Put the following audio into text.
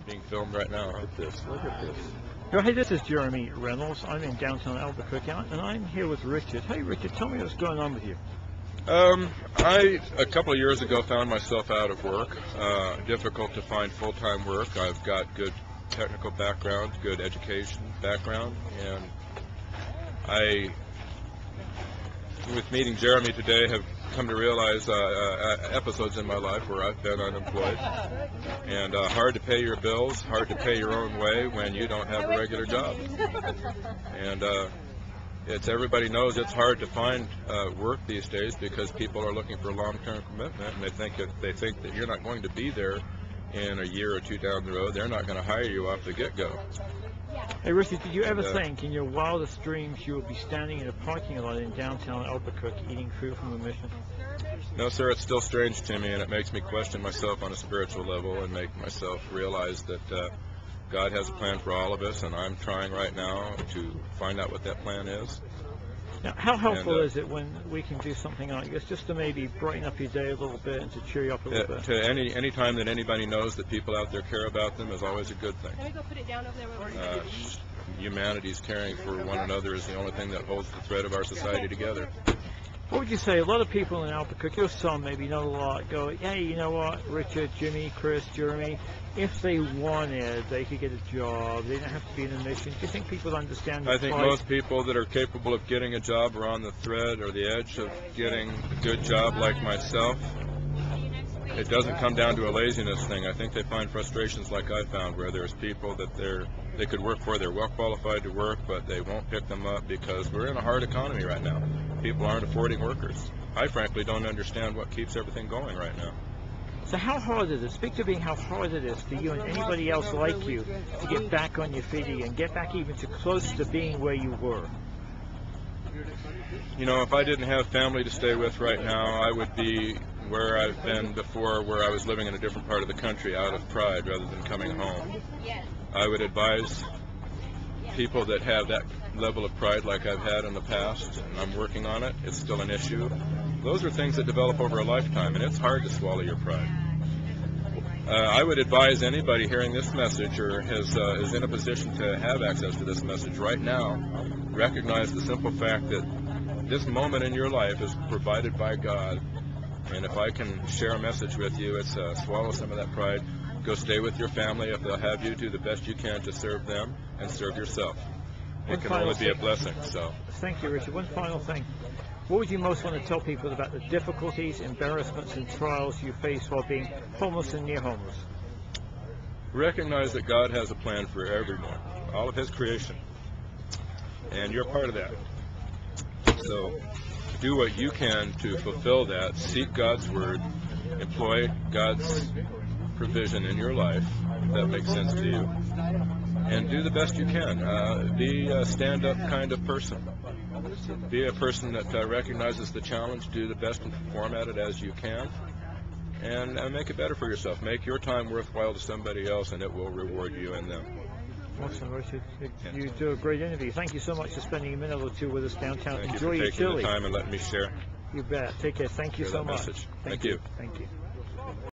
being filmed right now. Look at this. Look at this. Oh, hey, this is Jeremy Reynolds. I'm in downtown Albuquerque, and I'm here with Richard. Hey, Richard, tell me what's going on with you. A couple of years ago, found myself out of work. Difficult to find full-time work. I've got good technical background, good education background, and with meeting Jeremy today, have come to realize episodes in my life where I've been unemployed, and hard to pay your bills, hard to pay your own way when you don't have a regular job. And everybody knows it's hard to find work these days because people are looking for long-term commitment, and they think that you're not going to be there in a year or two down the road. They're not going to hire you off the get-go. Hey, Richard, did you ever think in your wildest dreams you would be standing in a parking lot in downtown Albuquerque eating food from a mission? No, sir, it's still strange to me, and it makes me question myself on a spiritual level and make myself realize that God has a plan for all of us, and I'm trying right now to find out what that plan is. Now, how helpful is it when we can do something like this, just to maybe brighten up your day a little bit and to cheer you up a little bit? To any time that anybody knows that people out there care about them is always a good thing. Can we go put it down over there? Humanity's caring for one another is the only thing that holds the thread of our society together. What would you say? A lot of people in Albuquerque, or some, maybe not a lot, go, hey, you know what, Richard, Jimmy, Chris, Jeremy, if they wanted, they could get a job. They don't have to be in a mission. Do you think people understand the I think fight? most people that are capable of getting a job are on the thread or the edge of getting a good job, like myself. It doesn't come down to a laziness thing. I think they find frustrations like I found, where there's people that they could work for, they're well qualified to work, but they won't pick them up because we're in a hard economy right now. People aren't affording workers. I frankly don't understand what keeps everything going right now. So how hard is it? Speak to me how hard it is for you and anybody else like you to get back on your feet again, get back even to close to being where you were. You know, if I didn't have family to stay with right now, I would be where I've been before, where I was living in a different part of the country out of pride rather than coming home. I would advise people that have that level of pride like I've had in the past, and I'm working on it, it's still an issue. Those are things that develop over a lifetime, and it's hard to swallow your pride. I would advise anybody hearing this message or is in a position to have access to this message right now, recognize the simple fact that this moment in your life is provided by God, and if I can share a message with you, it's swallow some of that pride, go stay with your family if they'll have you, do the best you can to serve them and serve yourself. It can only be a blessing. So, thank you, Richard. One final thing. What would you most want to tell people about the difficulties, embarrassments, and trials you face while being homeless and near homeless? Recognize that God has a plan for everyone, all of His creation, and you're part of that. So do what you can to fulfill that. Seek God's word, employ God's provision in your life, if that makes sense to you, and do the best you can. Be a stand-up kind of person. Be a person that recognizes the challenge, do the best and perform at it as you can, and make it better for yourself. Make your time worthwhile to somebody else, and it will reward you and them. Awesome, Richard. You do a great interview. Thank you so much for spending a minute or two with us downtown. Thank Enjoy you for your taking chili. the time and letting me share. You bet. Take care. Thank you so much. Message. Thank you. Thank you.